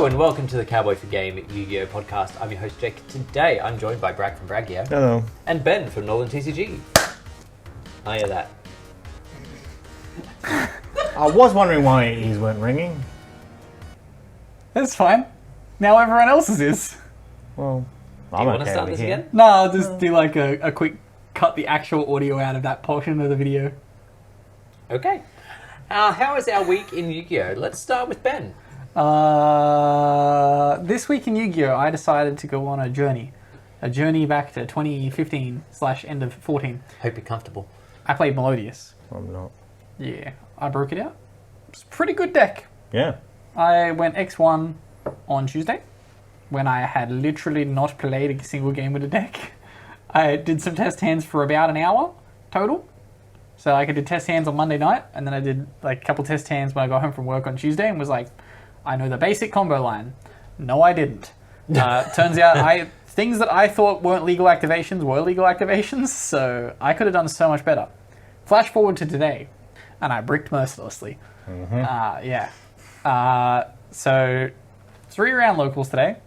Hello and welcome to the Cowboy4Game Yu-Gi-Oh podcast. I'm your host Jake. Today I'm joined by Bragg from Bragg Gear. Hello. And Ben from NolanTCG. I hear that. I was wondering why ears weren't ringing. That's fine. Now everyone else's is. Well, Do you want to start this again? No, I'll just do like a quick cut the actual audio out of that portion of the video. Okay. How is our week in Yu-Gi-Oh? Let's start with Ben. This week in Yu-Gi-Oh, I decided to go on a journey back to 2015/end of 14. Hope you're comfortable. I played Melodious. I'm not. Yeah, I broke it out. It's a pretty good deck. Yeah. I went X1 on Tuesday when I had literally not played a single game with the deck. I did some test hands for about an hour total. So I did test hands on Monday night, and then I did like a couple test hands when I got home from work on Tuesday and was like, I know the basic combo line. No, I didn't. Turns out things that I thought weren't legal activations were legal activations, so I could have done so much better. Flash forward to today, and I bricked mercilessly. So 3-round locals today.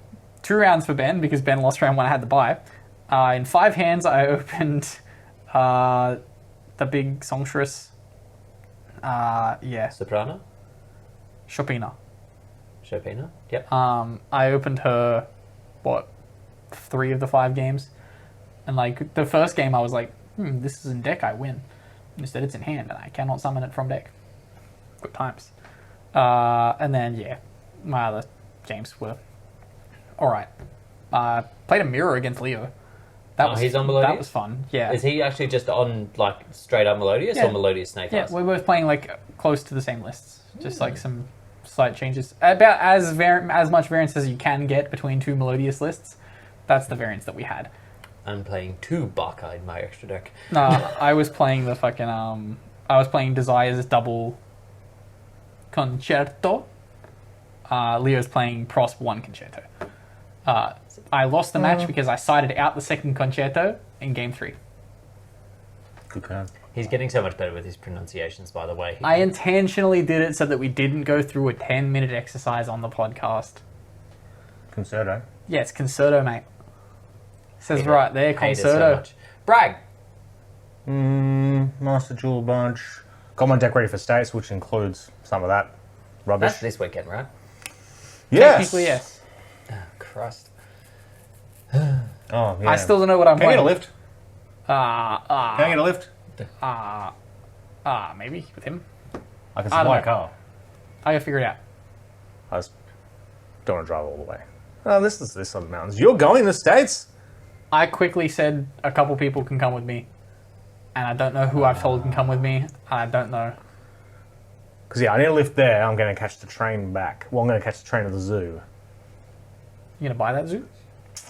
2 rounds for Ben, because Ben lost round 1, I had to buy. In 5 hands, I opened the big songstress. Soprano? Chopina. Chopina? Yep. I opened her, 3 of the 5 games. And like, the first game I was like, this is in deck, I win. Instead it's in hand, and I cannot summon it from deck. Good times. And then, my other games were alright. Played a mirror against Leo. He's on Melodious? That was fun, yeah. Is he actually just on, like, straight up Melodious or Melodious Snake Eyes? Yeah, we're both playing, like, close to the same lists. Just, like, some slight changes. About as much variance as you can get between 2 Melodious lists. That's the variance that we had. I'm playing 2 Barkeye in my extra deck. No, I was playing the fucking, I was playing Desire's double Concerto. Leo's playing Prosp 1 Concerto. I lost the match because I sided out the second Concerto in game 3. Good card. He's getting so much better with his pronunciations, by the way. I intentionally did it so that we didn't go through a 10-minute exercise on the podcast. Concerto. Yeah, it's Concerto, mate. It says right there, Concerto. So Bragg. Master Jewel bunch. Got my deck ready for States, which includes some of that rubbish. That's this weekend, right? Yes. Technically, yes. Oh, Christ. Oh, yeah. I still don't know what I'm Can I playing. get a lift? Can I get a lift? Maybe with him. I can I don't supply know. a car. I gotta figure it out. I just don't want to drive all the way. Oh, this is this on the mountains. You're going to the States? I quickly said a couple people can come with me. And I don't know who I've told can come with me. I don't know. Because, I need a lift there. I'm going to catch the train back. Well, I'm going to catch the train to the zoo. You gonna buy that zoo?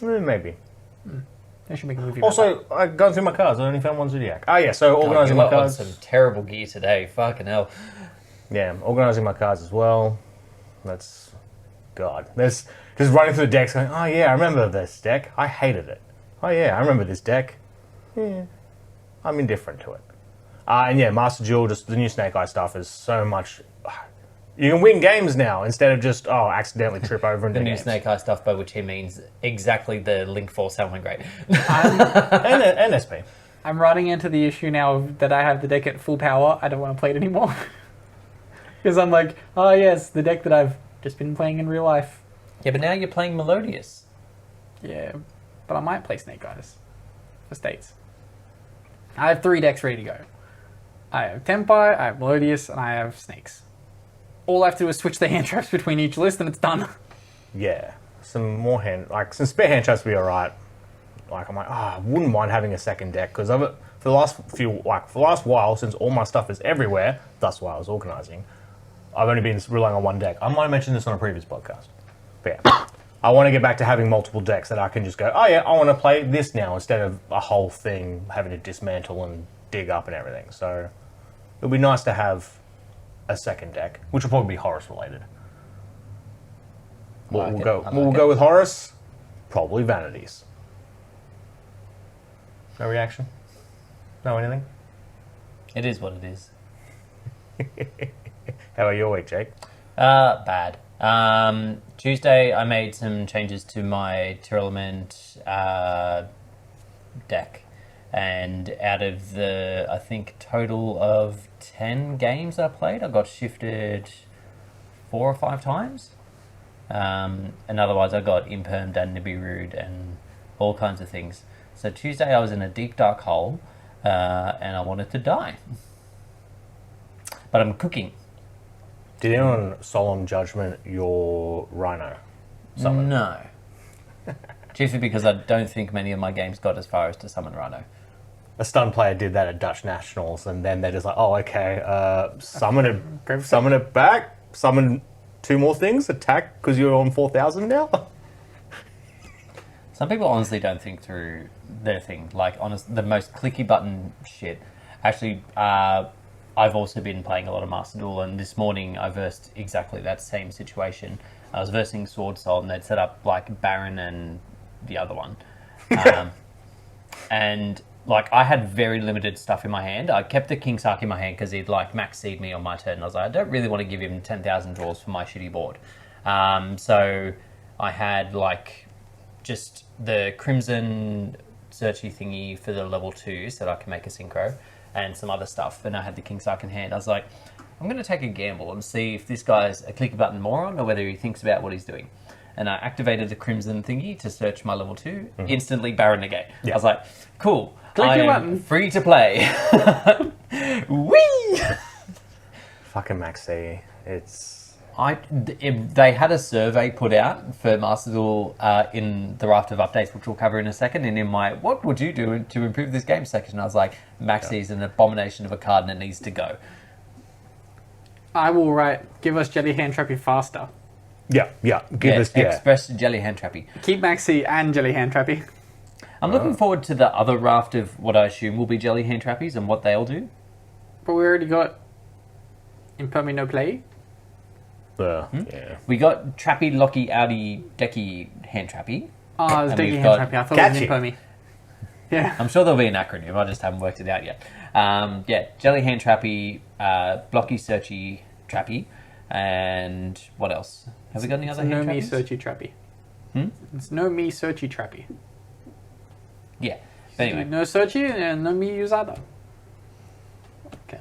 Maybe. They should make a movie about Also, I've gone through my cars. I only found one Zodiac. Oh, yeah, so organising you my are on cars. some terrible gear today. Fucking hell. Yeah, organising my cards as well. That's... God. There's just running through the decks going, oh, yeah, I remember this deck. I hated it. Oh, yeah, I remember this deck. Yeah. I'm indifferent to it. And yeah, Master Jewel, just the new Snake Eye stuff is so much... You can win games now instead of just, accidentally trip over into The new games. Snake Eye stuff, by which he means exactly the Link Force Helmet Great. and SP. I'm running into the issue now that I have the deck at full power. I don't want to play it anymore. Because I'm like, oh yes, the deck that I've just been playing in real life. Yeah, but now you're playing Melodious. Yeah, but I might play Snake Eyes for States. I have 3 decks ready to go. I have Tenpai, I have Melodious, and I have Snakes. All I have to do is switch the hand traps between each list and it's done. Yeah. Some spare hand traps would be alright. Like, I'm like, I wouldn't mind having a second deck, because for the last while, since all my stuff is everywhere, that's why I was organising, I've only been relying on one deck. I might have mentioned this on a previous podcast. But yeah. I want to get back to having multiple decks that I can just go, oh yeah, I want to play this now, instead of a whole thing having to dismantle and dig up and everything. So it'll be nice to have a second deck, which will probably be Horus related. We'll go with Horus, probably Vanities. No reaction? No anything? It is what it is. How are your week, Jake? Bad. Tuesday, I made some changes to my Tearlament deck. And out of the, I think, total of 10 games I played, I got shifted 4 or 5 times. And otherwise, I got impermed and Nibiru'd and all kinds of things. So Tuesday, I was in a deep, dark hole, and I wanted to die. But I'm cooking. Did anyone solemn judgment your Rhino summon? No. Chiefly because I don't think many of my games got as far as to summon Rhino. A stun player did that at Dutch Nationals, and then they're just like, oh, okay, summon it back, summon 2 more things, attack because you're on 4,000 now. Some people honestly don't think through their thing. Like, the most clicky button shit. Actually, I've also been playing a lot of Master Duel, and this morning I versed exactly that same situation. I was versing Sword Soul, and they'd set up, like, Baron and the other one. And, like, I had very limited stuff in my hand. I kept the King Sark in my hand because he'd, like, max seed me on my turn. I was like, I don't really want to give him 10,000 draws for my shitty board. So I had, like, just the Crimson Searchy thingy for the level 2 so that I can make a synchro and some other stuff. And I had the King Sark in hand. I was like, I'm going to take a gamble and see if this guy's a clicky button moron or whether he thinks about what he's doing. And I activated the Crimson thingy to search my level 2. Instantly Baron negate. Yeah. I was like, cool. I'm free to play. Whee! Fucking Maxi. They had a survey put out for Master Duel in the raft of updates, which we'll cover in a second. And in my "What would you do to improve this game" section, I was like, Maxi is an abomination of a card and it needs to go. I will write, give us Jelly Hand Trappy faster. Yeah. Give us Express Jelly Hand Trappy. Keep Maxi and Jelly Hand Trappy. I'm looking forward to the other raft of what I assume will be Jelly Hand Trappies and what they'll do. But we already got Impermi No Play. Yeah. We got Trappy, Locky, Audi, Decky, Hand Trappy. Oh, it was Decky Hand Trappy. I thought it was Impermi. Yeah. I'm sure there'll be an acronym. I just haven't worked it out yet. Jelly Hand Trappy, Blocky Searchy Trappy, and what else? Have we got any other hand No Me trappies? Searchy Trappy. It's No Me Searchy Trappy. Yeah. But anyway. No Searchy and No Me Usada. Okay.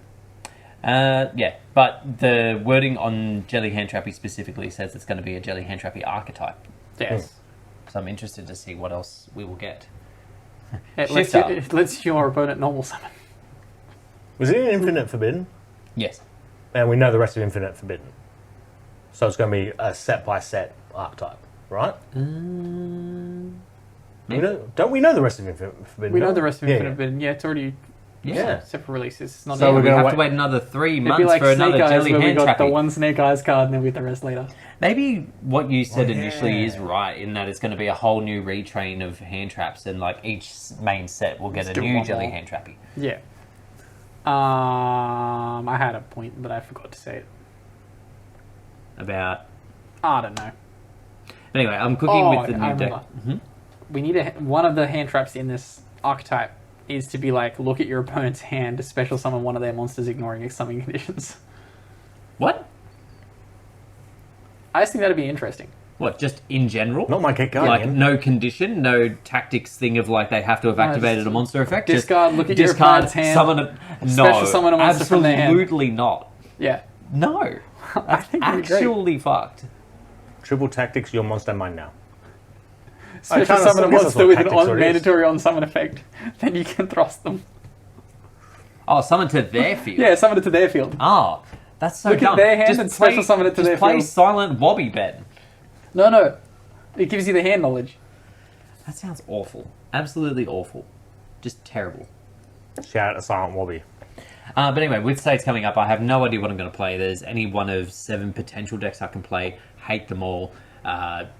But the wording on Jelly Hand Trappy specifically says it's going to be a Jelly Hand Trappy archetype. Yes. So I'm interested to see what else we will get. It lets your opponent normal summon. Was it in Infinite Forbidden? Yes. And we know the rest of Infinite Forbidden. So it's going to be a set-by-set archetype, right? Don't we know the rest of Infinite Forbidden? We know the rest of Infinite Forbidden. Yeah, it's already separate releases. It's not so we have to wait another 3 months for another Jelly Hand Trappy. We got the one Snake Eyes card and then we get the rest later. Maybe what you said initially is right, in that it's going to be a whole new retrain of hand traps, and like each main set will get a new Jelly Hand Trappy. Yeah. I had a point, but I forgot to say it. About? I don't know. But anyway, I'm cooking with the new deck. Mm-hmm. We need one of the hand traps in this archetype is to be like, look at your opponent's hand to special summon one of their monsters ignoring summoning conditions. What? I just think that'd be interesting. What, just in general? Not my Get Guardian. Like, no condition, no tactics thing of like they have to have activated a monster effect? Discard, look at your opponent's hand. Summon a... No, special summon a monster from their hand. Absolutely not. Yeah. No. I think actually fucked. Triple tactics, your monster mine now. Special summon a monster with an mandatory on-summon effect. Then you can thrust them. Oh, summon to their field? Yeah, summon it to their field. Oh, that's so dumb. Look at their hand and special summon it to their field. Just play Silent Wobby, Ben. No. It gives you the hand knowledge. That sounds awful. Absolutely awful. Just terrible. Shout out to Silent Wobby. But anyway, with states coming up, I have no idea what I'm going to play. There's any one of 7 potential decks I can play. Hate them all.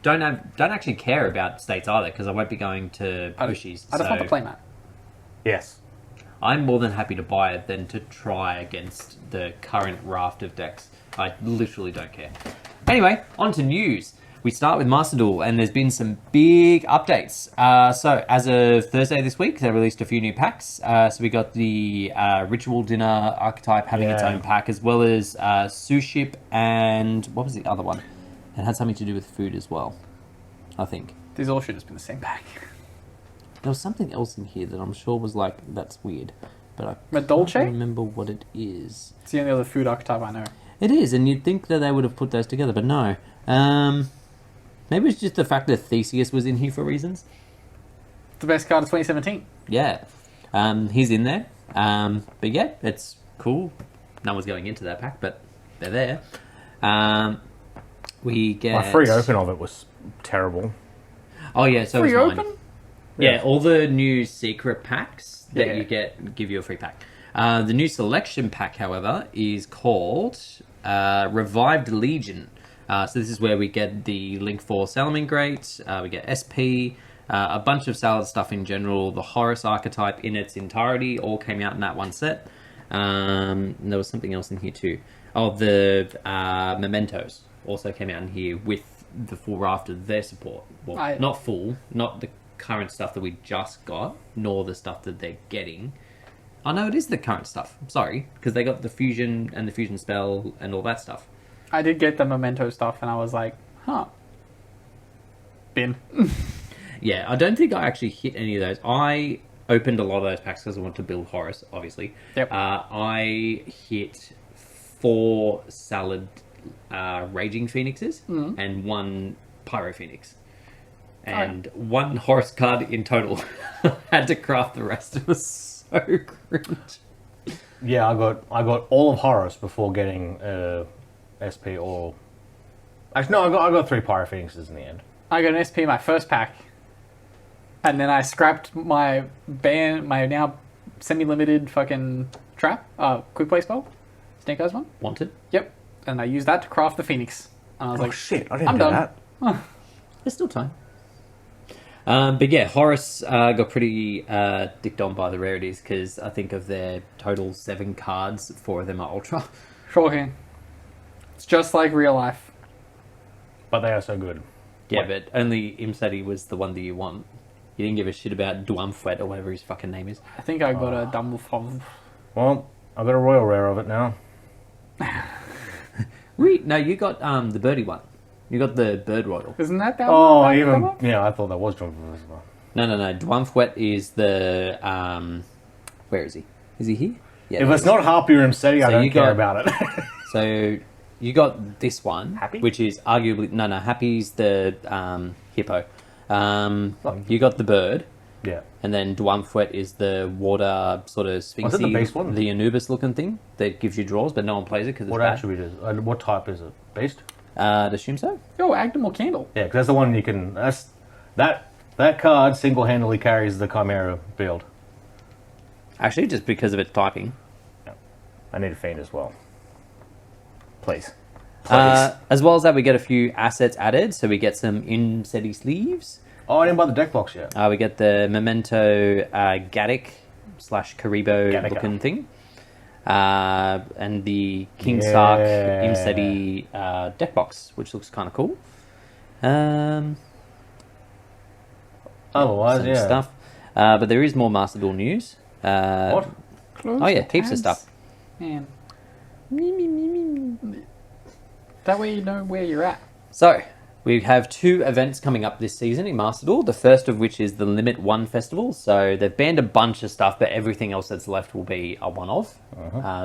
Don't actually care about states either, because I won't be going to Bushies. I just want the playmat. Yes. I'm more than happy to buy it than to try against the current raft of decks. I literally don't care. Anyway, on to news. We start with Master Duel, and there's been some big updates. So, as of Thursday this week, they released a few new packs. So we got the Ritual Dinner archetype having its own pack, as well as Suship and... what was the other one? It had something to do with food as well, I think. These all should have been the same pack. There was something else in here that I'm sure was like, that's weird. But I Dolce? can't remember what it is. It's the only other food archetype I know. It is, and you'd think that they would have put those together, but no. Maybe it's just the fact that Theseus was in here for reasons. The best card of 2017. Yeah. He's in there. But yeah, it's cool. No one's going into that pack, but they're there. We get... My free open of it was terrible. Oh yeah, so Free was mine. open? Yeah, all the new secret packs that Yeah. you get give you a free pack. The new selection pack, however, is called Revived Legion. So this is where we get the Link 4 Salamangreat, we get SP, a bunch of Salad stuff in general, the Horus archetype in its entirety, all came out in that one set. And there was something else in here too. Oh, the Mementos also came out in here with the full raft of their support. Well, not full, not the current stuff that we just got, nor the stuff that they're getting. Oh no, it is the current stuff. Sorry, because they got the fusion and the fusion spell and all that stuff. I did get the Memento stuff, and I was like, huh. Bin. Yeah, I don't think I actually hit any of those. I opened a lot of those packs because I wanted to build Horus, obviously. Yep. I hit 4 Salad Raging Phoenixes and 1 Pyro Phoenix. And 1 Horus card in total. Had to craft the rest. It was so cringe. Yeah, I got all of Horus before getting SP or... Actually, no, I got 3 Pyro Phoenixes in the end. I got an SP in my first pack. And then I scrapped my now semi-limited fucking trap, quick play spell. Snake Eyes one. Wanted? Yep. And I used that to craft the Phoenix. And I was Oh like, shit, I didn't I'm do done. that. There's still time. But yeah, Horus got pretty dicked on by the rarities because I think of their total 7 cards, 4 of them are Ultra. Shocking. It's just like real life. But they are so good. Yeah, but only Imseti was the one that you want. You didn't give a shit about Dwamfwet or whatever his fucking name is. I think I got a Dumbledore. Well, I got a royal rare of it now. No, you got the birdie one. You got the bird royal. Isn't that that Oh, one? even... Yeah, I thought that was John as well. No. Dwamfwet is the where is he? Is he here? Yeah. If there it's he is. not Harpy or Imseti, I So don't you care got- about it. So you got this one, Happy? which is arguably no. Happy's the hippo. You got the bird, Yeah. and then Dwamfwet is the water sort of sphinxy, Was it the beast one? the Anubis looking thing that gives you draws, but no one plays it because it's What bad. attribute is it? What type is it? Beast? I'd assume so. Yo, Agdamore Candle. Yeah, because that's the one you can... That card single-handedly carries the Chimera build. Actually, just because of its typing. I need a Fiend as well. Please. As well as that, we get a few assets added. So we get some Imseti sleeves. Oh, I didn't buy the deck box yet. We get the Memento Gaddick / Karibo Gattaca. looking thing. And the King Sark Yeah. Imseti deck box, which looks kind of cool. Otherwise, Some yeah. stuff. But there is more Master Duel news. What? Close Oh yeah, the heaps of tabs. stuff. Man. That way you know where you're at. So, we have 2 events coming up this season in Master Duel. The first of which is the Limit 1 Festival. So, they've banned a bunch of stuff, but everything else that's left will be a one-off.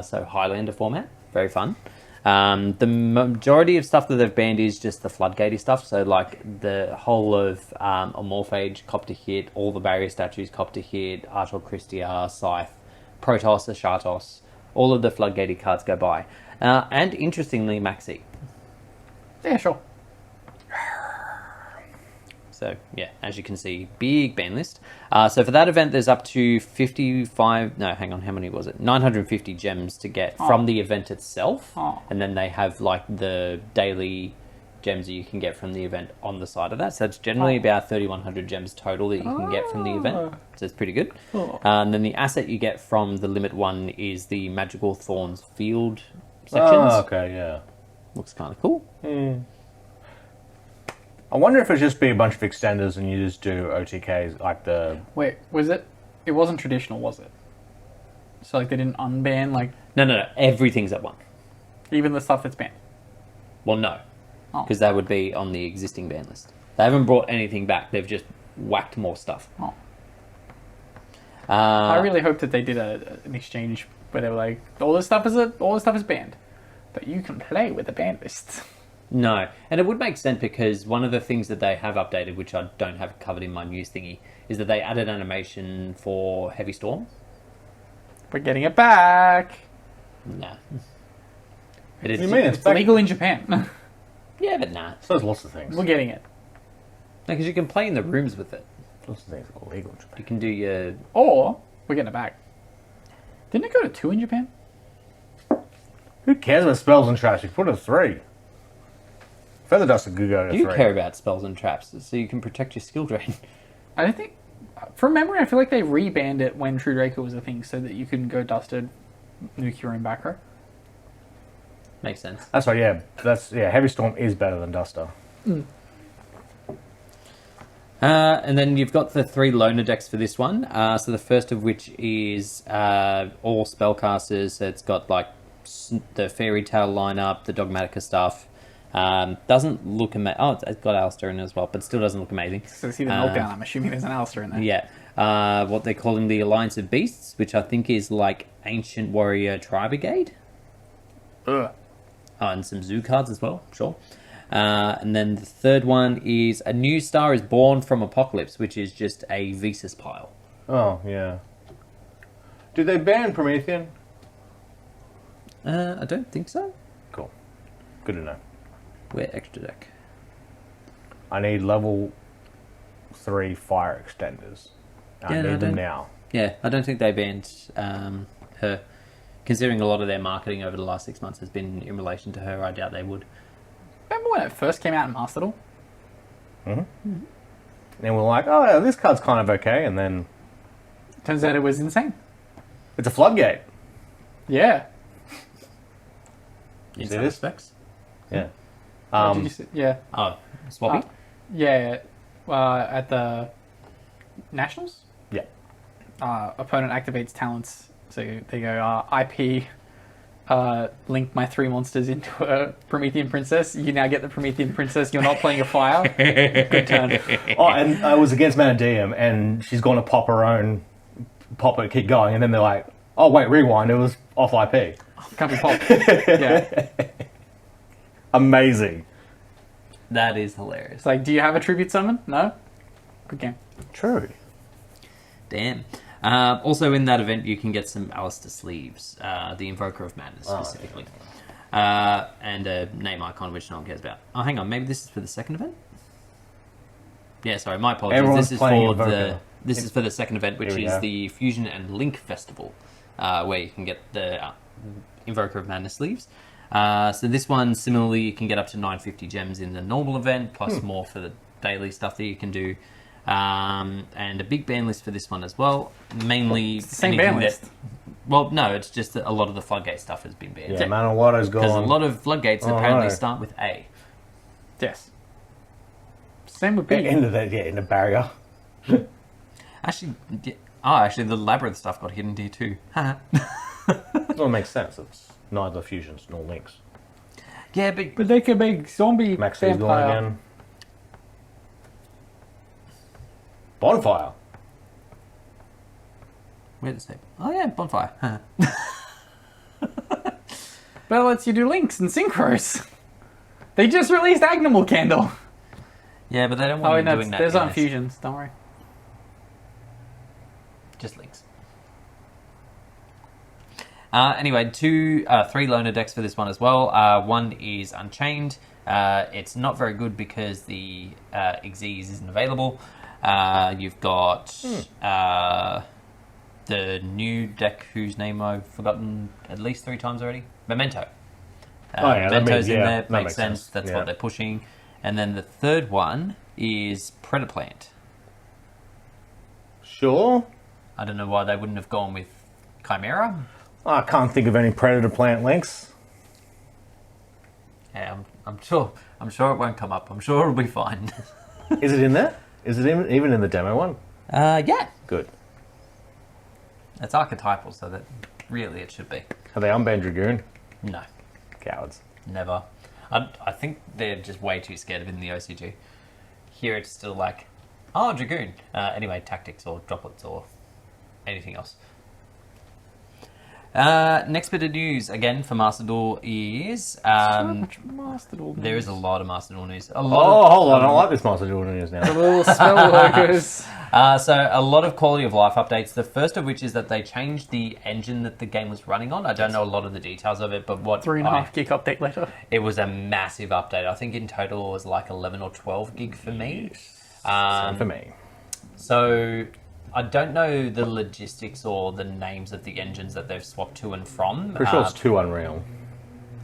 So, Highlander format. Very fun. The majority of stuff that they've banned is just the Floodgatey stuff. So, like, the whole of Amorphage, cop to hit, all the barrier statues, cop to hit, Artor Christia, Scythe, Protoss, Ashatos. All of the Floodgatey cards go by. And interestingly, Maxi. Yeah, sure. So, yeah, as you can see, big ban list. So for that event, there's up to 55... No, hang on, how many was it? 950 gems to get from the event itself. Oh. And then they have, like, the daily gems that you can get from the event on the side of that. So it's generally about 3,100 gems total that you can get from the event. So it's pretty good. And then the asset you get from the Limit 1 is the Magical Thorns field sections. Oh, okay, yeah. Looks kind of cool. I wonder if it'd just be a bunch of extenders and you just do OTKs, like the... Wait, was it? It wasn't traditional, was it? So, like, they didn't unban, like, No. Everything's at 1. even the stuff that's banned. Well, no. Oh. because that would be on the existing ban list. They haven't brought anything back. They've just whacked more stuff. Oh. I really hope that they did an exchange where they were like, all this stuff is banned, but you can play with the ban list. No, and it would make sense because one of the things that they have updated, which I don't have covered in my news thingy, is that they added animation for Heavy Storm. We're getting it back. Nah. What do you mean? It's legal in Japan. Yeah, but nah. So there's lots of things. We're getting it. Because you can play in the rooms with it. Lots of things are illegal in Japan. You can do your... Or we're getting it back. Didn't it go to 2 in Japan? Who cares about spells and traps? You put it at 3. Feather Duster could go to 3. You care about spells and traps, so you can protect your skill drain. I don't think... From memory, I feel like they rebanned it when True Draco was a thing so that you couldn't go Dusted, nuke your own back row. Makes sense. That's right, yeah. Heavy Storm is better than Duster. And then you've got the 3 loner decks for this one. So the first of which is all spellcasters. So it's got like the Fairy Tale lineup, the Dogmatica stuff. Doesn't look amazing. Oh, it's got Alistair in it as well, but still doesn't look amazing. So see the knockdown, I'm assuming there's an Alistair in there. Yeah. What they're calling the Alliance of Beasts, which I think is like Ancient Warrior Tri-Brigade. Ugh. Oh, and some zoo cards as well, sure. And then the third one is A New Star is Born from Apocalypse, which is just a Visas pile. Oh, yeah. Did they ban Promethean? I don't think so. Cool. Good to know. Where extra deck? I need level 3 fire extenders. I need them now. Yeah, I don't think they banned her. Considering a lot of their marketing over the last 6 months has been in relation to her, I doubt they would. Remember when it first came out in Master Duel? Mm-hmm. And we're like, oh, yeah, this card's kind of okay, and then... Turns out it was insane. It's a floodgate. Yeah. In see some this? respects. Yeah. What did you say? Yeah. Oh, Swappy? Yeah. At the Nationals? Yeah. Opponent activates talents. So they go, IP, link my 3 monsters into a Promethean Princess. You now get the Promethean Princess. You're not playing a fire. Good turn. Oh, and I was against Manadium, and she's going to pop her own, pop it, keep going, and then they're like, oh, wait, rewind, it was off IP. Can't be popped. Yeah. Amazing. That is hilarious. It's like, do you have a tribute summon? No? Good game. True. Damn. Also in that event, you can get some Alistair sleeves, the Invoker of Madness specifically, and a name icon which no one cares about. Oh, hang on, maybe this is for the second event. Yeah, sorry, my apologies. Everyone's playing This is for the second event, which Here we is go. the Fusion and Link Festival, where you can get the Invoker of Madness sleeves. So this one, similarly, you can get up to 950 gems in the normal event, plus more for the daily stuff that you can do. And a big ban list for this one as well. Mainly It's the same anything ban list. well, no, it's just that a lot of the floodgate stuff has been banned. Yeah, Manawato's Because a gone. lot of floodgates Oh, apparently no. start with A. Yes. Same with B. In the barrier. Actually, actually, the labyrinth stuff got hidden here too. Well, it makes sense. It's neither fusions nor links. Yeah, but But they can make zombie Maxi's going vampire. again. Bonfire. where does it? Oh yeah, bonfire. But it lets you do links and synchros. They just released Agnimal Candle. Yeah, but they don't Oh, want no, you doing that. there's on guys. fusions. Don't worry. Just links. Anyway, 3 loner decks for this one as well. One is Unchained. It's not very good because the Xyz isn't available. You've got the new deck whose name I've forgotten at least 3 times already. Memento. Oh, yeah, that Memento's makes- in yeah, there. that Makes makes sense. sense, That's yeah. what they're pushing. And then the third one is Predaplant. Sure. I don't know why they wouldn't have gone with Chimera. I can't think of any predator plant links. Yeah, I'm sure it won't come up. I'm sure it'll be fine. Is it in there? Is it even in the demo one? Yeah. Good. It's archetypal, so that really it should be. Have they unbanned Dragoon? No, Cowards. never. I think they're just way too scared of it in the OCG. Here it's still like, oh, Dragoon. Anyway, tactics or droplets or anything else. Next bit of news, again, for Master Duel is... So much Master Duel news. there is a lot of Master Duel news. Oh, hold on. I like this Master Duel news now. The little spell workers. So a lot of quality of life updates. The first of which is that they changed the engine that the game was running on. I don't know a lot of the details of it, but what 3.5 gig update later. it was a massive update. I think in total it was like 11 or 12 gig for me. Same for me. So I don't know the logistics or the names of the engines that they've swapped to and from. Pretty sure it's too Unreal.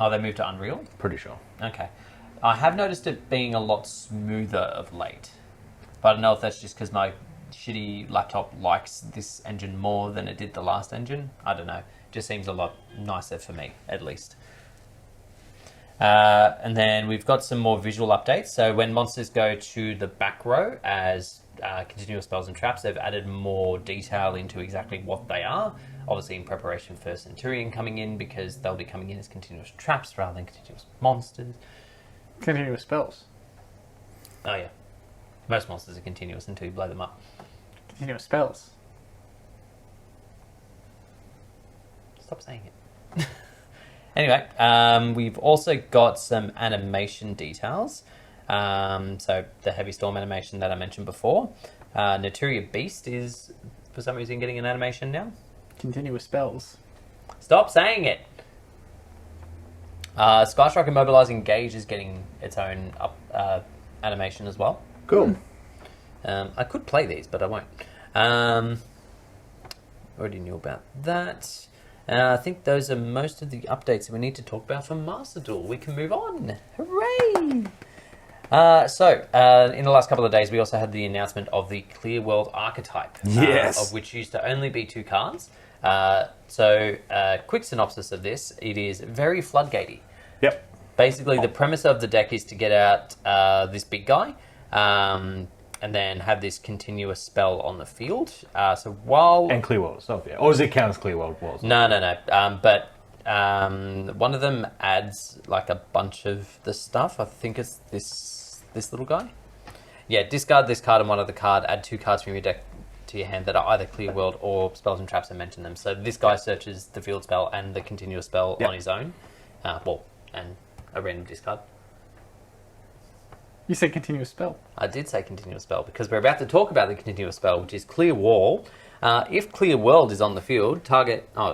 Oh, they moved to Unreal? Pretty sure. Okay. I have noticed it being a lot smoother of late. But I don't know if that's just because my shitty laptop likes this engine more than it did the last engine. I don't know. It just seems a lot nicer for me, at least. And then we've got some more visual updates. So when monsters go to the back row as continuous spells and traps, they've added more detail into exactly what they are. Obviously in preparation for Centurion coming in, because they'll be coming in as continuous traps rather than continuous monsters. Continuous spells. Oh yeah. Most monsters are continuous until you blow them up. Continuous spells. Stop saying it. Anyway, we've also got some animation details. So the Heavy Storm animation that I mentioned before. Naturia Beast is, for some reason, getting an animation now. Continuous spells. Stop saying it! Skystrike Immobilizing Gauge is getting its own animation as well. Cool. I could play these, but I won't. Already knew about that. I think those are most of the updates that we need to talk about for Master Duel. We can move on. Hooray! In the last couple of days, we also had the announcement of the Clear World archetype. Yes. Of which used to only be 2 cards. Quick synopsis of this. It is very floodgatey. Yep. Basically, the premise of the deck is to get out this big guy, and then have this continuous spell on the field. And Clear World itself, yeah. Or does it count as Clear World Walls? No. But one of them adds like a bunch of the stuff. I think it's this little guy. Yeah, discard this card and one other card. Add 2 cards from your deck to your hand that are either Clear World or spells and traps and mention them. So this guy searches the field spell and the continuous spell on his own. And a random discard. You said continuous spell. I did say continuous spell because we're about to talk about the continuous spell, which is Clear Wall. If Clear World is on the field,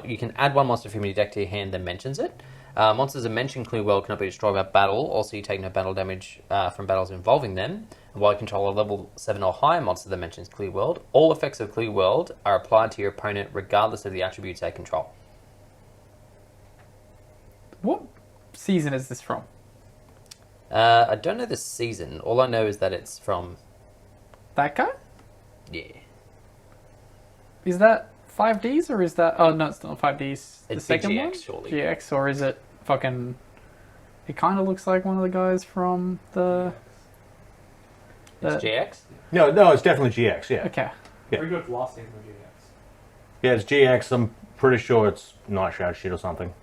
you can add 1 monster from your deck to your hand that mentions it. Monsters that mention Clear World cannot be destroyed by battle. Also, you take no battle damage from battles involving them. And while you control a level 7 or higher monster that mentions Clear World, all effects of Clear World are applied to your opponent regardless of the attributes they control. What season is this from? I don't know the season. All I know is that it's from... That guy? Yeah. Is that 5Ds or is that... Oh, no, it's not 5Ds. The It's second GX, one? surely. GX, or is it fucking... It kind of looks like one of the guys from the... It's GX? No, it's definitely GX, yeah. Okay. Yeah. Pretty good for last season with GX. Yeah, it's GX. I'm pretty sure it's Night Shroud shit or something.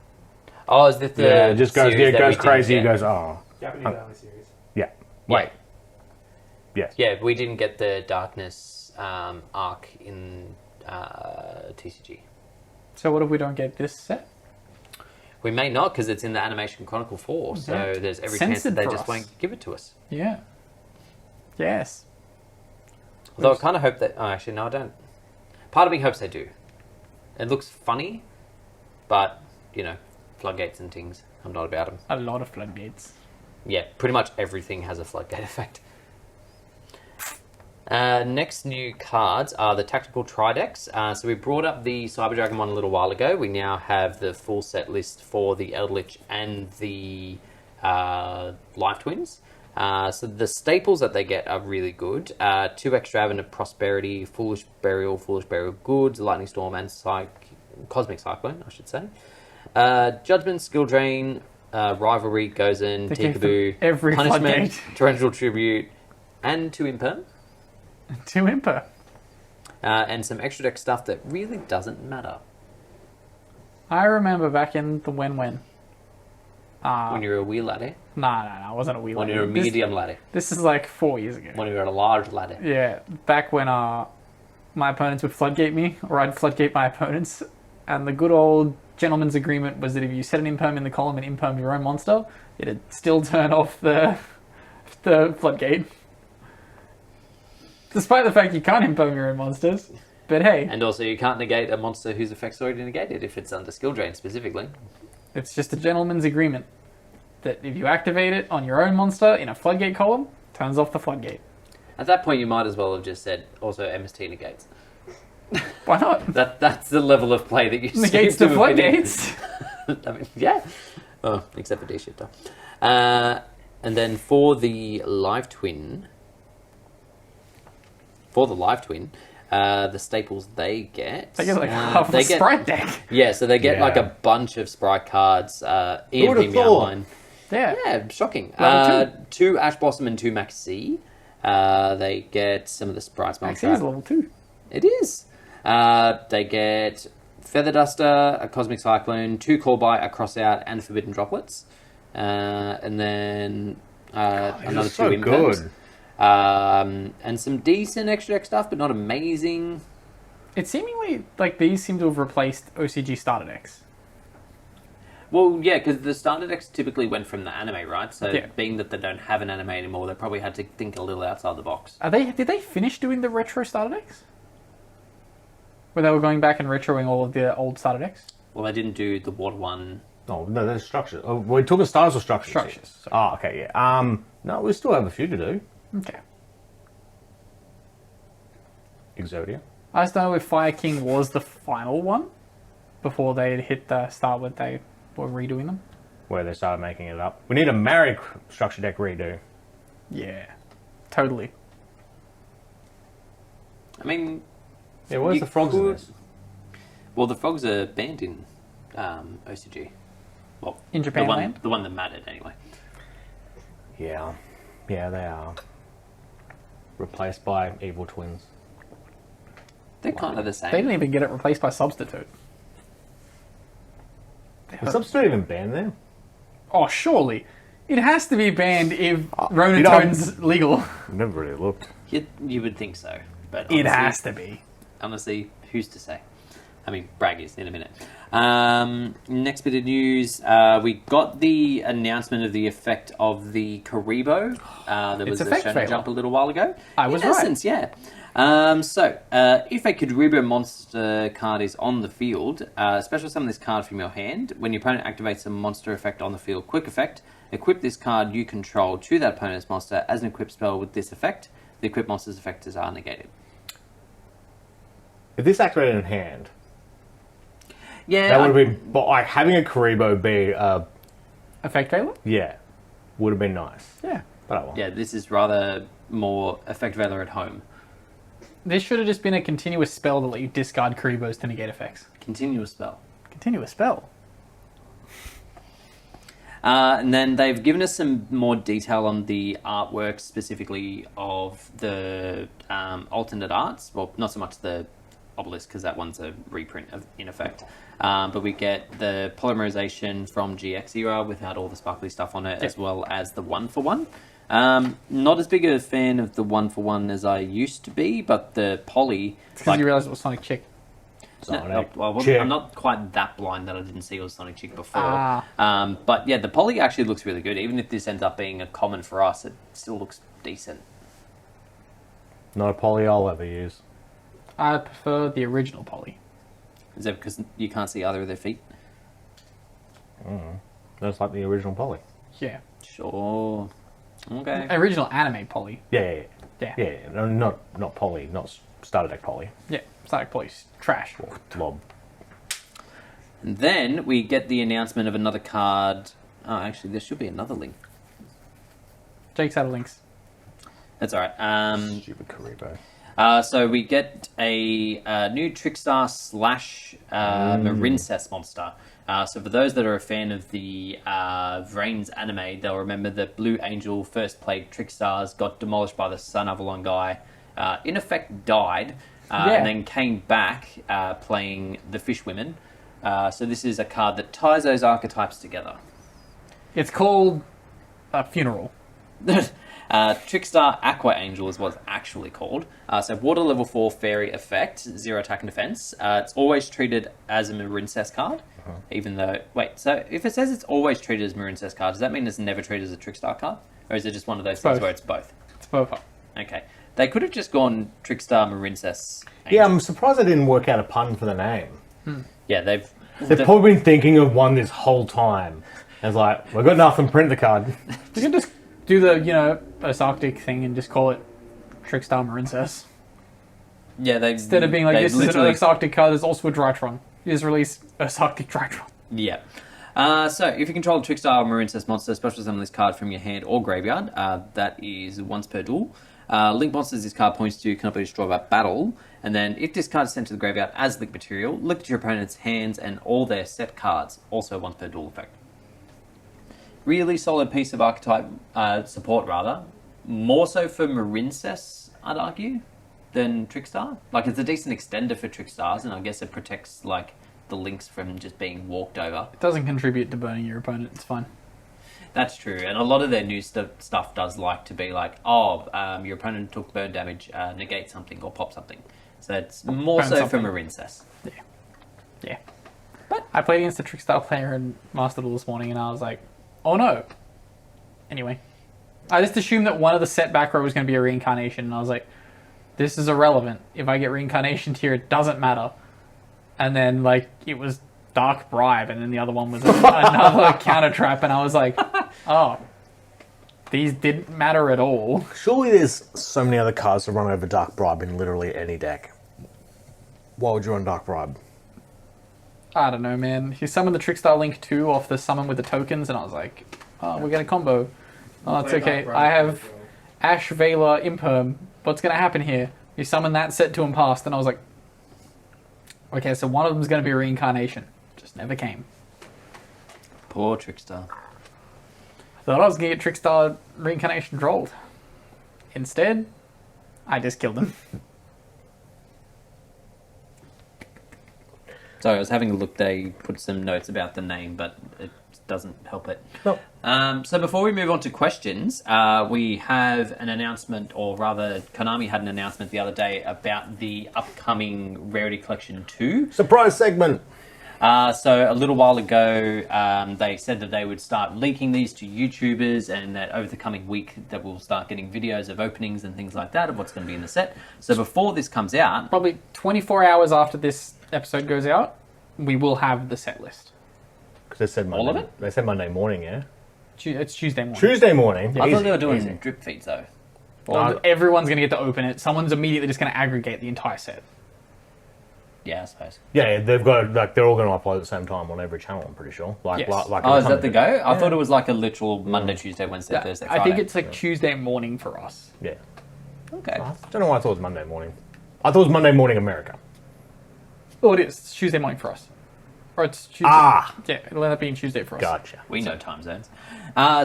Oh, is this the Yeah, it just goes, series that we goes didn't crazy. It get? goes, oh. Japanese only series. Yeah. Wait. Yes. Yeah, we didn't get the Darkness arc in TCG. So what if we don't get this set? We may not because it's in the Animation Chronicle 4, so Yeah. there's every chance that Censored they for just us. won't give it to us. Yeah. Yes. Although I kind of hope that... Oh, actually, no, I don't. Part of me hopes they do. It looks funny, but, floodgates and things. I'm not about them. A lot of floodgates. Yeah, pretty much everything has a floodgate effect. Next new cards are the Tactical Tridecks. So we brought up the Cyber Dragon one a little while ago. We now have the full set list for the Eldritch and the Life Twins. So the staples that they get are really good. 2 Extravagant Prosperity, Foolish Burial Goods, Lightning Storm, and Cosmic Cyclone, I should say. Judgment, Skill Drain, Rivalry, Gozen, They gave them Tikaboo, every Punishment, floodgate. Torrential Tribute, and 2 Imperm. 2 Imper. And some extra deck stuff that really doesn't matter. I remember back in the when. When you're a wee laddie? No, I wasn't a wee When laddie. you're a medium laddie? This is like 4 years ago. When you're a large laddie? Yeah, back when my opponents would floodgate me, or I'd floodgate my opponents, and the good old gentleman's agreement was that if you set an imperm in the column and imperm your own monster, it'd still turn off the floodgate. Despite the fact you can't imperm your own monsters. But hey. And also you can't negate a monster whose effect's already negated if it's under skill drain specifically. It's just a gentleman's agreement that if you activate it on your own monster in a floodgate column, turns off the floodgate. At that point you might as well have just said also MST negates. Why not? That's the level of play that you Negates seem the to have been in. floodgates. I mean, yeah. Oh, except for D-shit though. And then for the live twin, the staples they get. They get like half a Sprite deck. Yeah, so they get Yeah. like a bunch of Sprite cards. EMP would've thought? Meowline. Yeah. Yeah, shocking. Level 2 Ash Blossom and 2 Maxi. They get some of the Sprites. Maxi is level 2. It is. They get Feather Duster, a Cosmic Cyclone, 2 Callbite, a Crossout, and Forbidden Droplets. And then another 2 so Imperms. good. And some decent extra deck stuff, but not amazing. It's seemingly like these seem to have replaced OCG starter decks. Well, yeah, because the starter decks typically went from the anime, right? So Yeah. being that they don't have an anime anymore, they probably had to think a little outside the box. Did they finish doing the retro starter decks? Where they were going back and retroing all of the old starter decks? Well, they didn't do the water one. Oh, no, there's structures. Oh, we're talking stars or structures? Structures, sorry. Oh, okay, yeah. No, we still have a few to do. Okay. Exodia. I just don't know if Fire King was the final one before they had hit the start where they were redoing them. Where they started making it up. We need a Marek structure deck redo. Yeah. Totally. I mean, Yeah, where's You the frogs in could- this? well, the frogs are banned in OCG. Well, In Japan land? the one that mattered anyway. Yeah. Yeah, they are. Replaced by evil twins. They're kind of the same. They didn't even get it replaced by Substitute. Is Substitute even banned there? Oh, surely. It has to be banned if you Ronatone's legal. Never really looked. You would think so, but It honestly- has to be. Honestly, who's to say? I mean, brag is in a minute. Next bit of news, we got the announcement of the effect of the Karibo. There was a effect shown failure. jump a little while ago. I was in right. essence, yeah. If a Karibo monster card is on the field, special summon this card from your hand. When your opponent activates a monster effect on the field, quick effect, equip this card you control to that opponent's monster as an equipped spell with this effect. The equipped monster's effects are negated. If this activated in hand, Yeah, that would have been... But like, having a Karibo be... Effect failure? yeah. Would have been nice. Yeah. But oh well. Yeah, this is rather more effect veiler at home. This should have just been a continuous spell that let you discard Karibos to negate effects. Continuous spell. Continuous spell. And then they've given us some more detail on the artwork, specifically of the alternate arts. Well, not so much the obelisk, because that one's a reprint of, in effect. But we get the polymerization from GX era without all the sparkly stuff on it, as well as the 1-for-1. Not as big a fan of the 1-for-1 as I used to be, but the poly... It's because you realised it was Sonic Chick. Sonic I'm not quite that blind that I didn't see it was Sonic Chick before. Ah. But yeah, the poly actually looks really good. Even if this ends up being a common for us, it still looks decent. Not a poly I'll ever use. I prefer the original poly. Is that because you can't see either of their feet? That's like the original poly. Yeah. Sure. Okay. Original anime poly. Yeah. Yeah. No, not poly, not starter deck poly. Yeah. Sonic poly's trash. Lob. And then we get the announcement of another card. Oh, actually, there should be another link. Jake's out of links. That's all right. Stupid Karibo. So we get a new Trickstar / Marincess monster. So for those that are a fan of the Vrains anime, they'll remember that Blue Angel first played Trickstars, got demolished by the Sun Avalon guy, in effect died, and then came back playing the Fish Women. So this is a card that ties those archetypes together. It's called a funeral. Trickstar Aqua Angel is what it's actually called. So water level 4 fairy effect, 0 attack and defense. It's always treated as a Marincess card, even though... Wait, so if it says it's always treated as a Marincess card, does that mean it's never treated as a Trickstar card? Or is it just one of those things both. where it's both? It's both. Okay. They could have just gone Trickstar Marincess Angel. Yeah, I'm surprised they didn't work out a pun for the name. Yeah, they've probably been thinking of one this whole time. It's like, we've got nothing, print the card. You can just do the, Arctic thing and just call it Trickstar Marincess. Yeah, they Instead of being like, this is an Arctic card, there's also a Drytron. You just release Arctic Drytron. Yeah. So, if you control a Trickstar or Marincess monster, special summon this card from your hand or graveyard. That is once per duel. Link monsters this card points to cannot be destroyed by battle. And then, if this card is sent to the graveyard as link material, look at your opponent's hands and all their set cards. Also once per duel effect. Really solid piece of archetype support, rather. More so for Marincess, I'd argue, than Trickstar. Like, it's a decent extender for Trickstars, and I guess it protects, like, the links from just being walked over. It doesn't contribute to burning your opponent, it's fine. That's true, and a lot of their new stuff does like to be like, your opponent took burn damage, negate something or pop something. So it's more Burn so something. for Marincess. Yeah. But I played against a Trickstar player in Master Duel this morning, and I was like, oh no. Anyway. I just assumed that one of the set back row was going to be a reincarnation, and I was like, this is irrelevant. If I get reincarnation here, it doesn't matter. And then, it was Dark Bribe, and then the other one was another counter trap, and I was like, oh, these didn't matter at all. Surely there's so many other cards to run over Dark Bribe in literally any deck. Why would you run Dark Bribe? I don't know, man. He summoned the Trickstar Link 2 off the summon with the tokens, and I was like, oh, we're getting a combo. Oh, it's okay. I have Ash, Vela, Imperm. What's going to happen here? You summon that, set to him past, and I was like, okay, so one of them's going to be a reincarnation. Just never came. Poor Trickstar. I thought I was going to get Trickstar reincarnation trolled. Instead, I just killed him. Sorry, I was having a look. They put some notes about the name, but it doesn't help it. Nope. So before we move on to questions, we have an announcement, or rather, Konami had an announcement the other day about the upcoming Rarity Collection 2. Surprise segment! So a little while ago, they said that they would start leaking these to YouTubers, and that over the coming week that we'll start getting videos of openings and things like that of what's going to be in the set. So before this comes out... Probably 24 hours after this episode goes out, we will have the set list. Because they said Monday. All of it? They said Monday morning, yeah? It's Tuesday morning. Tuesday morning. I Easy, thought they were doing easy. drip feeds, though. Well, everyone's going to get to open it. Someone's immediately just going to aggregate the entire set. Yeah, I suppose. Yeah, they've got they're all going to upload at the same time on every channel. I'm pretty sure. Yes. Oh, is that the go? I thought it was like a literal Monday, Tuesday, Wednesday, Thursday, Friday. I think it's like Tuesday morning for us. Yeah. Okay. I don't know why I thought it was Monday morning. I thought it was Monday morning America. Oh, it is. It's Tuesday morning for us. Or it's Tuesday. Ah! Yeah, it'll end up being Tuesday for us. Gotcha. We know time zones.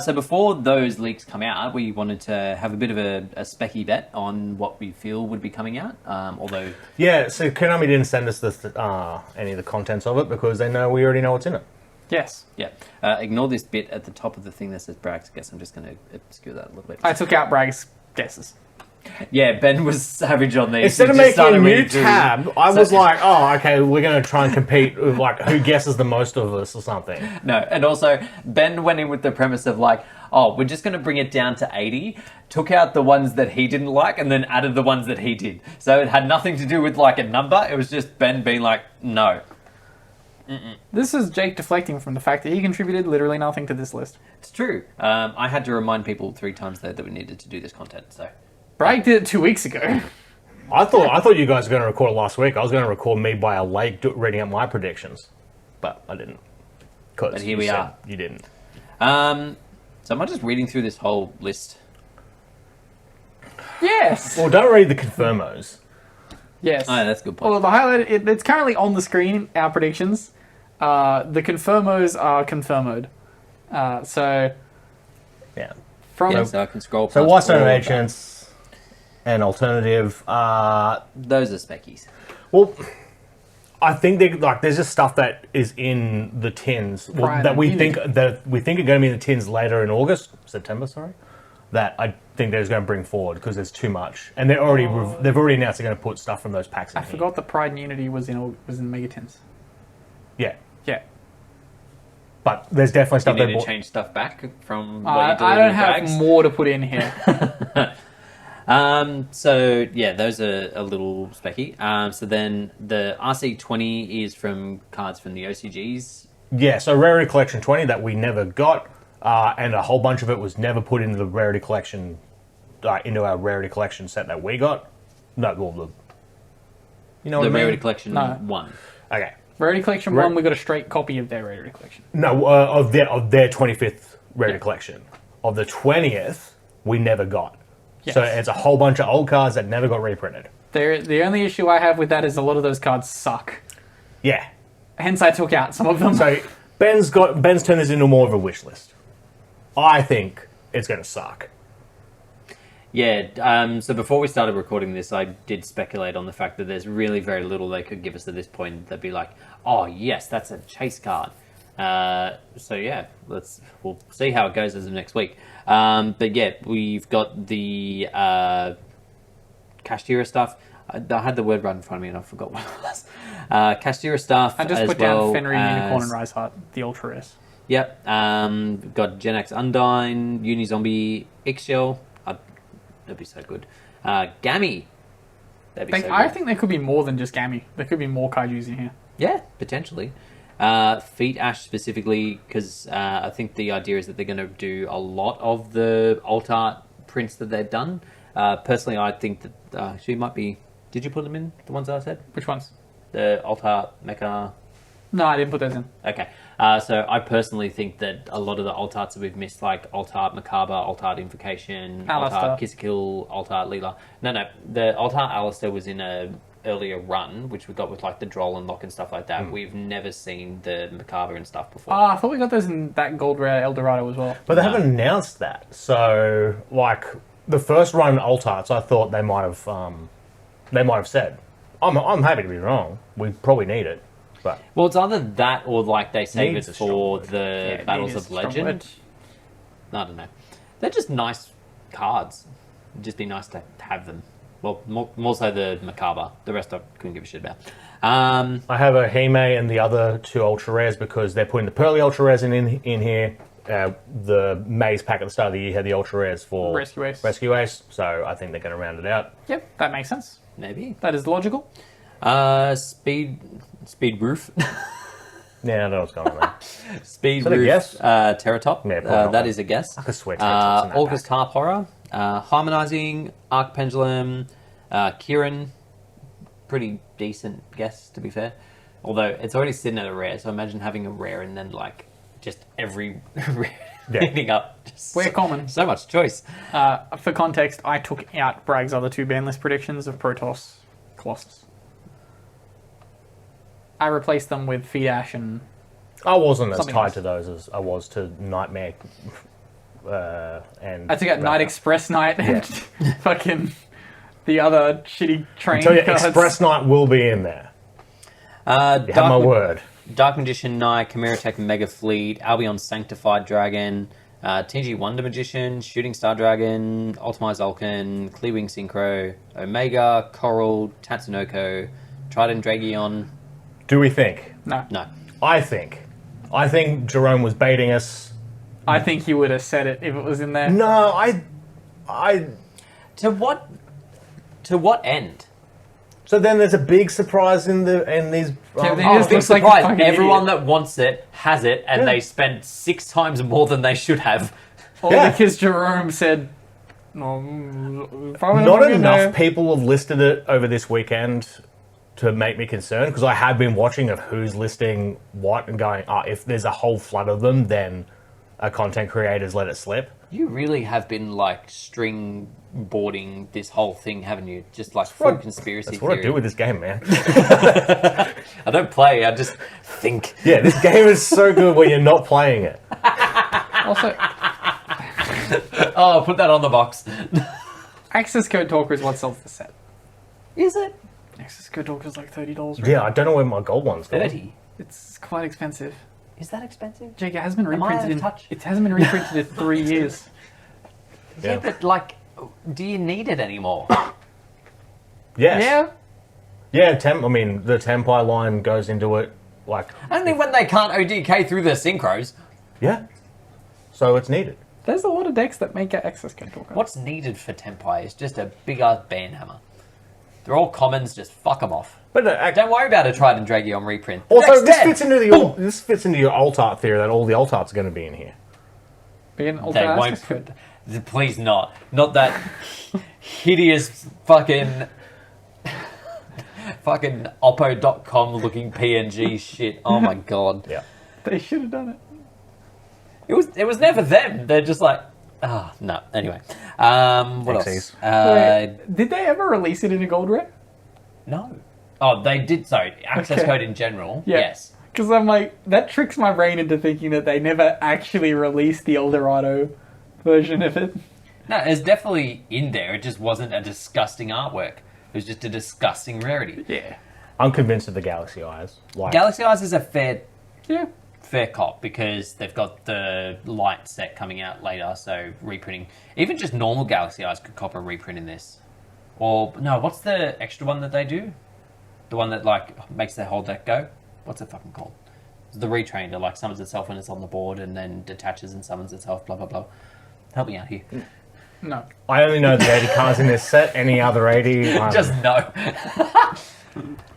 So before those leaks come out, we wanted to have a bit of a specky bet on what we feel would be coming out. Although... Yeah, so Konami didn't send us any of the contents of it because they know we already know what's in it. Yes. Yeah. Ignore this bit at the top of the thing that says Bragg's guess. I'm just going to obscure that a little bit. I took out Bragg's guesses. Yeah, Ben was savage on these. Instead of He just making a started new reading through. tab, I was like, oh, okay, we're going to try and compete with, who guesses the most of us or something. No, and also, Ben went in with the premise of we're just going to bring it down to 80, took out the ones that he didn't like, and then added the ones that he did. So it had nothing to do with, a number. It was just Ben being like, no. This is Jake deflecting from the fact that he contributed literally nothing to this list. It's true. I had to remind people 3 times, though, that we needed to do this content, so... Bragg did it 2 weeks ago. I thought you guys were going to record it last week. I was going to record me by a lake reading out my predictions, but I didn't. But here we are. You didn't. So am I just reading through this whole list? Yes. Well, don't read the confirmos. Yes. Oh, that's a good point. Well, the highlight, it's currently on the screen, our predictions. The confirmos are confirmed. So, Yeah. from... Yeah, so I can scroll past So Whitestone all of that. Agents, an alternative. Those are speckies. Well, I think there's just stuff that is in the tins Pride that and we unity. think are going to be in the tins later in September, sorry. That I think they're going to bring forward because there's too much, and they've already announced they're going to put stuff from those packs in. I forgot that Pride and Unity was in Megatins. Yeah, Yeah. but there's definitely You stuff need they to bought. change stuff back from what you I delivered don't in have bags. more to put in here. So yeah, those are a little specky. So then the RC20 is from cards from the OCGs. Yeah, so Rarity Collection 20 that we never got, and a whole bunch of it was never put into the Rarity Collection, into our Rarity Collection set that we got. No, well, you know what The I mean? Rarity Collection No. 1. Okay. Rarity Collection 1, we got a straight copy of their Rarity Collection. No, of their 25th Rarity Yeah. Collection. Of the 20th, we never got. Yes. So it's a whole bunch of old cards that never got reprinted. The only issue I have with that is a lot of those cards suck. Yeah. Hence, I took out some of them. So Ben's turned this into more of a wish list. I think it's going to suck. Yeah, so before we started recording this, I did speculate on the fact that there's really very little they could give us at this point. They'd be like, oh, yes, that's a chase card. So yeah, we'll see how it goes as of next week. But yeah, we've got the Kashtira stuff. I had the word right in front of me and I forgot what it was. Kashtira stuff. I just as put well down Fenrir, Unicorn, and as- Riseheart, the Ultra Rares. Yep. We've got Gen X Undyne, Unizombie, X-Shell. That'd be so good. Gammy. That'd be so good. I think there could be more than just Gammy. There could be more kaijus in here. Yeah, potentially. Feet Ash specifically, because I think the idea is that they're going to do a lot of the alt art prints that they've done. Personally, I think that she might be... Did you put them in, the ones that I said? Which ones? The alt art mecha... No, I didn't put those in. Okay. So I personally think that a lot of the alt arts that we've missed, like alt art Macabre, alt art Invocation, alt art Kiss-Kill, alt art Leela. No. The alt art Alistair was in a earlier run, which we got with like the Droll and Lock and stuff like that. We've never seen the Macabre and stuff before. Oh, I thought we got those in that Gold Rare Eldorado as well. But they haven't announced that. So, like, the first run alt arts, I thought they might have said. I'm happy to be wrong. We probably need it. But Well, it's either that or like they save Needs it a strong for word. the Yeah, Battles it is of a strong Legend. word. I don't know. They're just nice cards. It'd just be nice to have them. Well, more so the Macabre. The rest I couldn't give a shit about. I have a Hime and the other two ultra rares because they're putting the Pearly ultra rares in here. The Maze pack at the start of the year had the ultra rares for Rescue Ace. So I think they're going to round it out. Yep, that makes sense. Maybe. That is logical. Speed Roof. Yeah, I don't know what's going on there. Speed Is that a Roof. guess? Terratop. Yeah, probably that not. is a guess. I could swear Terratop's in that August pack. Harp Horror. Harmonizing. Arc Pendulum. Kieran. Pretty decent guess, to be fair. Although it's already sitting at a rare, so imagine having a rare and then like just every rare ending up. Just We're common. So much choice. For context, I took out Bragg's other two ban list predictions of Protoss, Colossus. I replaced them with Feed Ash and... I wasn't as Something tied else. to those as I was to Nightmare. And I took out Night Express Night and fucking the other shitty train I tell you, cards. Express Night will be in there. You have my word. Dark Magician Knight, Chimera Tech Mega Fleet, Albion Sanctified Dragon, TG Wonder Magician, Shooting Star Dragon, Ultimize Vulcan, Clearwing Synchro, Omega, Coral, Tatsunoko, Trident Dragion. Do we think? No. No. I think Jerome was baiting us. I think he would have said it if it was in there. No, I. To what end? So then there's a big surprise in these. Yeah, they Oh, just big looks like a surprise. fucking Everyone idiot. that wants it has it, and Yeah. they spent 6 times more than they should have. All Yeah. because Jerome said, no, probably Not in enough there. people have listed it over this weekend to make me concerned because I have been watching of who's listing what and going, if there's a whole flood of them, then a content creator's let it slip. You really have been like string boarding this whole thing, haven't you? Just like full conspiracy That's what I theory. do with this game, man. I don't play. I just think. Yeah, this game is so good when you're not playing it. Also, Oh, put that on the box. Access Code Talker is what sells the set. Is it? Access Code Talk is like $30. Yeah, I don't know where my gold one's gone. 30. It's quite expensive. Is that expensive? Jake, it hasn't been Am I out reprinted of in touch? It hasn't been reprinted in 3 years. Yeah, but like, do you need it anymore? Yes. Yeah. Yeah, the Tempai line goes into it, like... Only when they can't ODK through their synchros. Yeah. So it's needed. There's a lot of decks that make Access Code Talk. What's needed for Tempai is just a big ass band hammer. They're all commons, just fuck them off. But Don't worry about a Trident Dragon reprint. The also, deck's this dead. fits into your alt art theory that all the alt art's going to be in here. Being They won't put... Please not. Not that hideous fucking Oppo.com looking PNG shit. Oh my god. Yeah. They should have done it. It was never them. They're just like, no. Anyway, what else? Xyz. Did they ever release it in a gold rare? No. Oh, they did. So access Okay. code in general. Yeah. Yes. Because I'm like, that tricks my brain into thinking that they never actually released the Eldorado version of it. No, it's definitely in there. It just wasn't a disgusting artwork. It was just a disgusting rarity. Yeah. I'm convinced of the Galaxy Eyes. Like, Galaxy Eyes is a fair cop because they've got the light set coming out later, so reprinting. Even just normal Galaxy Eyes could cop a reprint in this. Or, no, what's the extra one that they do? The one that, like, makes their whole deck go? What's it fucking called? It's the retrained. It, like, summons itself when it's on the board and then detaches and summons itself, blah, blah, blah. Help me out here. No. I only know the 80 cards in this set. Any other 80... Just no.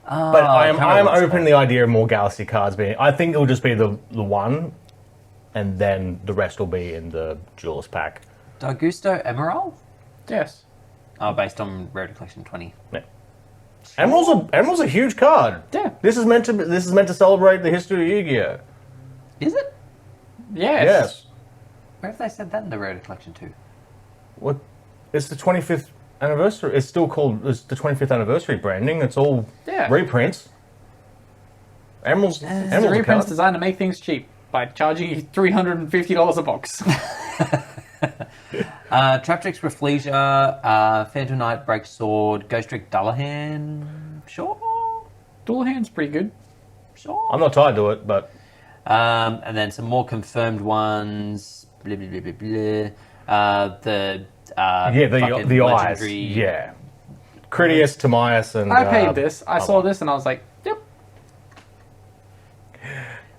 But I'm what's open to the idea of more Galaxy cards being... I think it'll just be the one, and then the rest will be in the Duelist pack. D'Augusto Emerald? Yes. Based on Rarity Collection 20. Yeah. Emerald's a huge card. Yeah. This is meant to celebrate the history of Yu-Gi-Oh. Is it? Yes. Yes. Where have they said that in the Rarity Collection 2? What? It's the 25th anniversary. It's still called the 25th anniversary branding. It's all reprints. Emerald's The a reprint's card. designed to make things cheap by charging you $350 a box. Traptrix Rafflesia, Phantom Knight, Break Sword, Ghost Trick Dullahan. Sure. Dual hand's pretty good. Sure. I'm not tied to it, but And then some more confirmed ones. Blah, blah, blah, blah, blah. The the eyes. legendary... Yeah. Critias, Timaeus, and I paid this. I saw other. this and I was like, yep.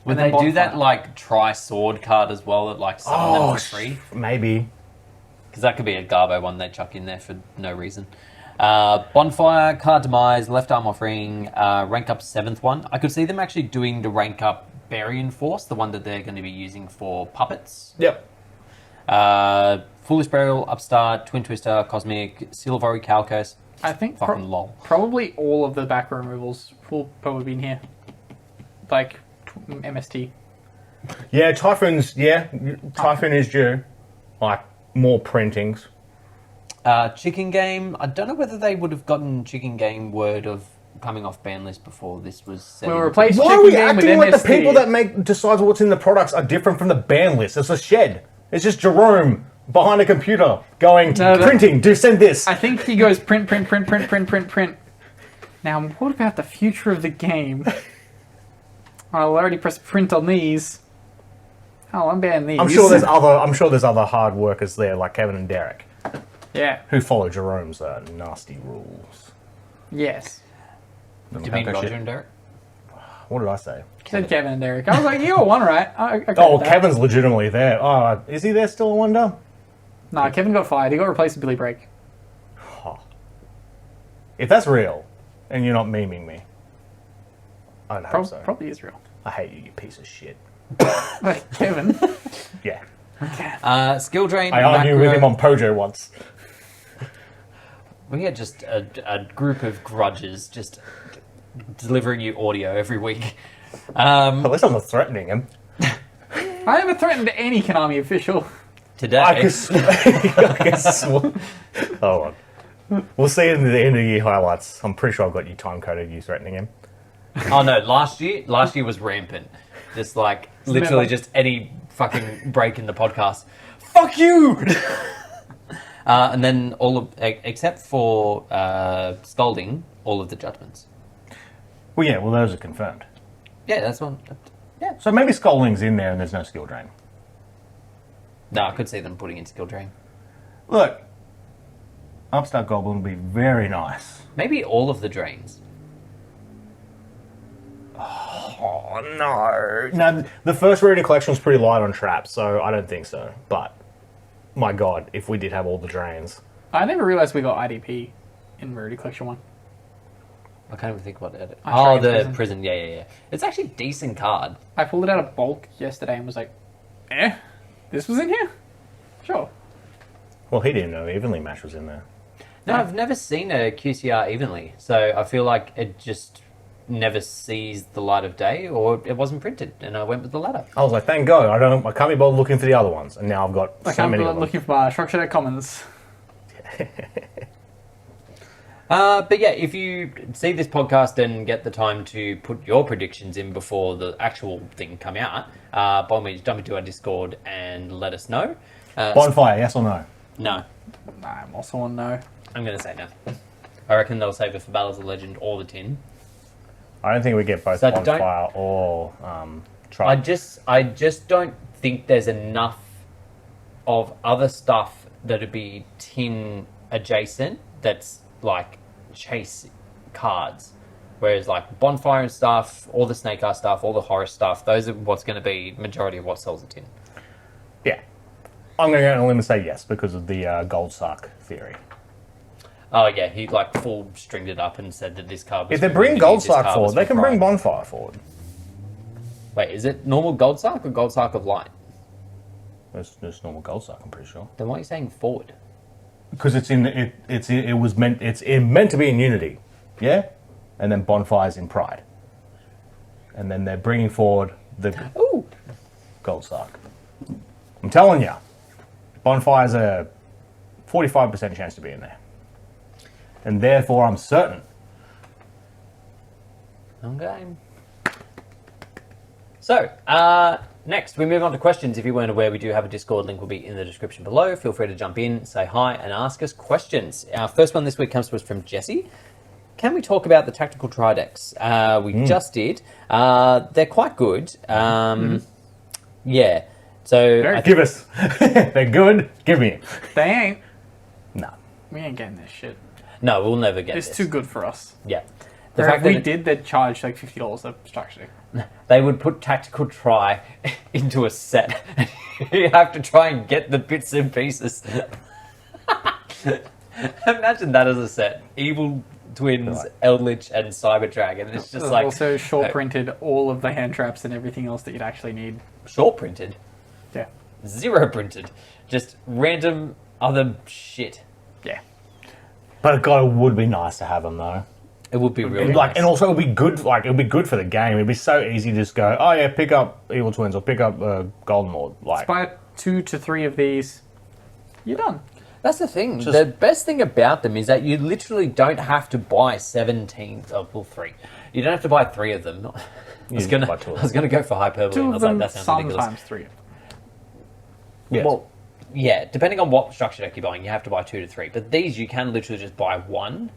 Would And they then do that Bonfire. like tri-sword card as well that like summon them for free? Maybe. Because that could be a Garbo one they chuck in there for no reason. Bonfire, Card Demise, Left Arm Offering, rank up 7th one. I could see them actually doing the rank up Burying Force, the one that they're going to be using for puppets. Yep. Foolish Burial, Upstart, Twin Twister, Cosmic, Silvery Calcos. I think Fucking lol. probably all of the back removals will probably be in here. Like MST. Yeah, Typhoon's... Yeah, Typhoon is due. Like, more printings. Chicken Game, I don't know whether they would have gotten Chicken Game word of coming off ban list before this was set. We'll replace Why are Chicken we Game with acting like the MST. people that decides what's in the products are different from the ban list? It's a shed. It's just Jerome behind a computer going, printing, send this. I think he goes print. Now, what about the future of the game? I'll already press print on these. Oh, I'm banning these. I'm sure there's other hard workers there like Kevin and Derek Yeah. who follow Jerome's nasty rules. Yes. Do you mean Roger and Derek? What did I say? Said Kevin and Derek. I was like, you got one right. Okay, Oh, Kevin's legitimately there. Oh, is he there still, I wonder? Nah, Kevin got fired. He got replaced with Billy Brake. If that's real, and you're not memeing me, I don't hope so. Probably is real. I hate you, you piece of shit. Like, Kevin. Yeah. Skill Drain, I argued with him on Pojo once. We had just a group of grudges just delivering you audio every week. At least I'm not threatening him. I haven't threatened any Konami official. Today, I guess hold on. We'll see in the end of the year highlights. I'm pretty sure I've got you time coded you threatening him. oh no, last year was rampant. Just like literally just any fucking break in the podcast. Fuck you! And then except for Scolding, all of the judgments. Well, yeah, well, those are confirmed. Yeah, that's one. Yeah. So maybe Scolding's in there and there's no skill drain. No, I could see them putting in skill drain. Look, Upstart Goblin would be very nice. Maybe all of the drains. Oh, no. No, the first Rarity collection was pretty light on traps, so I don't think so. But, my god, if we did have all the drains. I never realized we got IDP in Rarity Collection 1. I can't even think about it. Oh, Oh, the prison. prison. Yeah. It's actually a decent card. I pulled it out of bulk yesterday and was like, this was in here? Sure. Well, he didn't know Evenly Match was in there. No, I've never seen a QCR evenly, so I feel like it just never sees the light of day, or it wasn't printed, and I went with the latter. I was like, thank God, I can't be bothered looking for the other ones, and now I've got Like so I'm many of them. looking for structured at commons. But yeah, if you see this podcast and get the time to put your predictions in before the actual thing come out, by all means, jump into our Discord and let us know. Bonfire, yes or no? No, Nah, I'm also on no. I'm going to say no. I reckon they'll save it for Battles of Legend or the Tin. I don't think we get both So Bonfire or I Tribe. just don't think there's enough of other stuff that'd be Tin adjacent that's like chase cards. Whereas like Bonfire and stuff, all the Snake Eye stuff, all the horror stuff, those are what's going to be majority of what sells a Tin. Yeah. I'm going to go on a limb and say yes because of the Gold Sark theory. Oh yeah, he like full stringed it up and said that this card was If they for bring Unity, Gold this Sark card forward, was they for can bring Pride. Bonfire forward. Wait, is it normal Gold Sark or Gold Sark of Light? There's normal Gold Sark, I'm pretty sure. Then why are you saying forward? Because it's meant to be in Unity, yeah, and then Bonfire's in Pride, and then they're bringing forward the Ooh, Gold Sark. I'm telling you, Bonfire's a 45% chance to be in there, and therefore I'm certain. okay. So, next we move on to questions. If you weren't aware, we do have a Discord link, will be in the description below. Feel free to jump in, say hi, and ask us questions. Our first one this week comes to us from Jesse. Can we talk about the tactical tri decks? We just did. They're quite good. Yeah. So Very Give us. They're good. Give me it. They ain't. No. We ain't getting this shit. no, we'll never get It's this. too good for us. Yeah. The Or fact if we that did, they'd charge like $50 a structure. they would put tactical try into a set. You have to try and get the bits and pieces. Imagine that as a set. Evil Twins, Right. Eldritch, and Cyber Dragon. It's just They've like also short printed all of the hand traps and everything else that you'd actually need. short printed, Yeah. zero printed, just random other shit. Yeah. But God, it would be nice to have them though. It would be really Like, nice. and also it would be good. Like, it would be good for the game. It'd be so easy to just go, oh yeah, pick up Evil Twins or pick up Golden Lord. Like, Buy 2 to 3 of these. You're done. That's the thing. Just- The best thing about them is that you literally don't have to buy 17. Oh, well, 3. You don't have to buy 3 of them. I was just gonna buy 2 of I was gonna go for hyperbole. 2 and I of was like, them, that sounds ridiculous. sometimes 3 of them. yes. Well, yeah, depending on what structure deck you're buying, you have to buy 2 to 3. But these, you can literally just buy 1,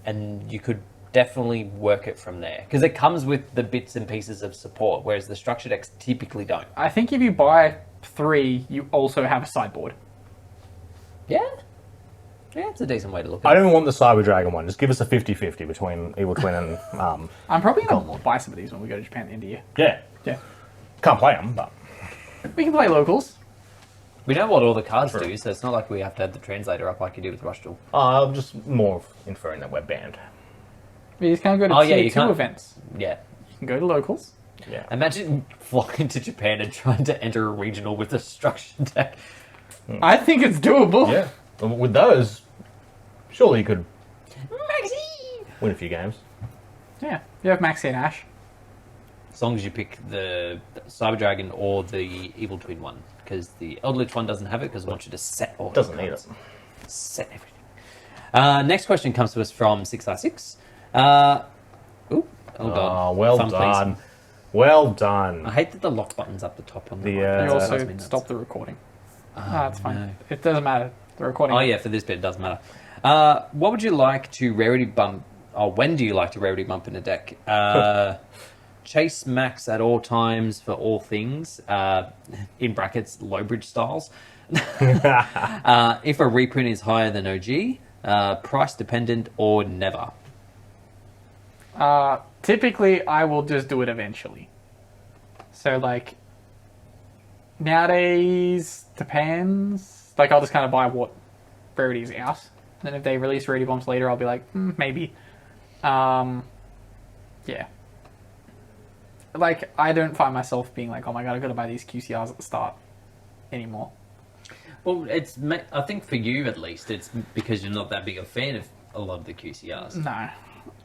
and you could definitely work it from there because it comes with the bits and pieces of support, whereas the structure decks typically don't. I think if you buy 3, you also have a sideboard. Yeah, yeah, it's a decent way to look I at it. don't even want the Cyber Dragon one. Just give us a 50-50 between Evil Twin and I'm probably going to buy some of these when we go to Japan in India. yeah. Yeah. Can't play them, but We can play locals. We know what all the cards do, so it's not like we have to have the translator up like you do with Rush Duel. I'm just more inferring that we're banned. You just can't go to Oh, yeah, tier you 2 can't- events. Yeah. You can go to locals. Yeah. Imagine flying to Japan and trying to enter a regional with a structure deck. I think it's doable. Yeah. And with those, surely you could Maxi! win a few games. Yeah. You have Maxi and Ash. As long as you pick the Cyber Dragon or the Evil Twin one, because the Eldritch one doesn't have it, because I want you to set all Doesn't the need cards. it. Set everything. Next question comes to us from 6i6. Oh god. Well Fun, please. done. Well done. I hate that the lock button's up the top on the The, mic. uh, You That also drives me nuts. stop the recording. That's fine. no. It doesn't matter. The recording. Oh yeah, for this bit it does matter. What would you like to rarity bump when do you like to rarity bump in a deck? Chase max at all times for all things, in brackets, low bridge styles. If a reprint is higher than OG, price dependent or never. Typically, I will just do it eventually. So, like, nowadays, depends. Like, I'll just kind of buy what Rarity's out. Then if they release Rarity Bombs later, I'll be like, maybe. Yeah. Like, I don't find myself being like, oh my god, I've got to buy these QCRs at the start anymore. Well, I think for you at least, it's because you're not that big a fan of a lot of the QCRs. No.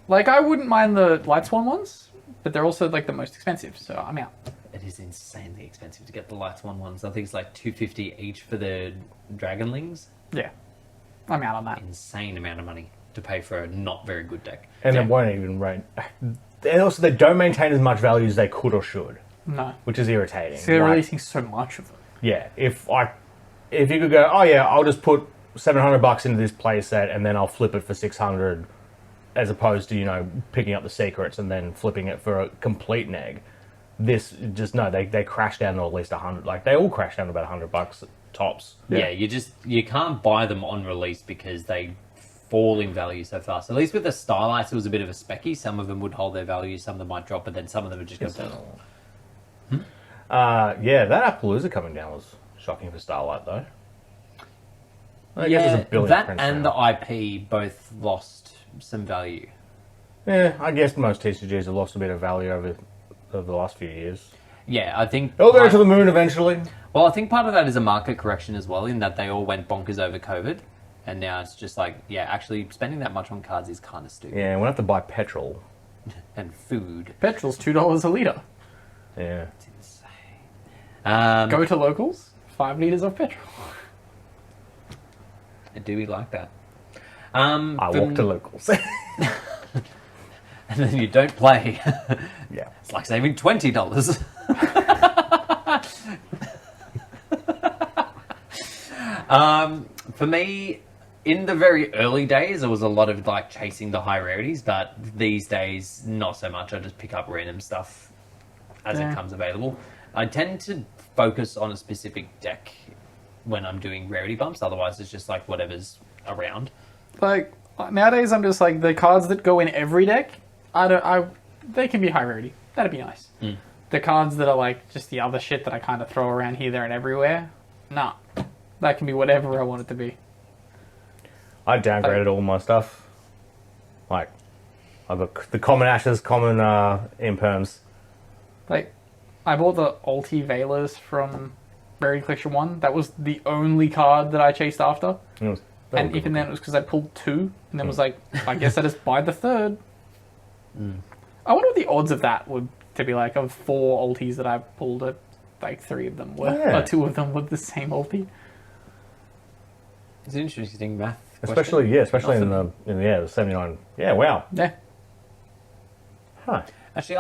Like, I wouldn't mind the Light Swan ones, but they're also, like, the most expensive, so I'm out. It is insanely expensive to get the Light Swan ones. I think it's like $250 each for the Dragonlings. Yeah. I'm out on that. Insane amount of money to pay for a not very good deck. And Yeah. it won't even rain. And also, they don't maintain as much value as they could or should, No. which is irritating. So they're Like, releasing so much of them. yeah, if you could go, oh yeah, I'll just put $700 into this playset and then I'll flip it for 600, as opposed to picking up the secrets and then flipping it for a complete neg. This just they crash down to at least 100. Like they all crash down to about $100 tops. Yeah, you can't buy them on release because they fall in value so fast. At least with the Starlights, it was a bit of a specky. Some of them would hold their value, some of them might drop, but then some of them would just go down. Yeah, that Appaloosa coming down was shocking for Starlight though. I guess there's a billion that prints and now. the IP both lost some value. Yeah, I guess most TCGs have lost a bit of value over the last few years. Yeah, I think... They'll go to the moon eventually. Well, I think part of that is a market correction as well, in that they all went bonkers over COVID, and now it's just like, yeah, actually spending that much on cards is kind of stupid. Yeah, we'll have to buy petrol. And food. Petrol's $2 a litre. Yeah. It's insane. Go to locals, 5 litres of petrol. Do we like that? I walk to locals. And then you don't play. Yeah. It's like saving $20. For me, in the very early days, there was a lot of like chasing the high rarities, but these days, not so much. I just pick up random stuff as it comes available. I tend to focus on a specific deck when I'm doing rarity bumps. Otherwise, it's just like whatever's around. Like, nowadays I'm just like, the cards that go in every deck, they can be high rarity. That'd be nice. The cards that are like just the other shit that I kind of throw around here, there, and everywhere, nah. That can be whatever I want it to be. I downgraded all my stuff. Like, I've got the common ashes, common imperms. Like, I bought the Ulti Veilers from Rarity Collection 1. That was the only card that I chased after. And even then, it was because I pulled 2, and then was like, I guess I just buy the 3rd. I wonder what the odds of that would to be like, of 4 ultis that I pulled, like 3 of them were, Yeah. or 2 of them were the same ulti. It's an interesting math question. Especially in the 79. Yeah, wow. Yeah. Huh. Actually,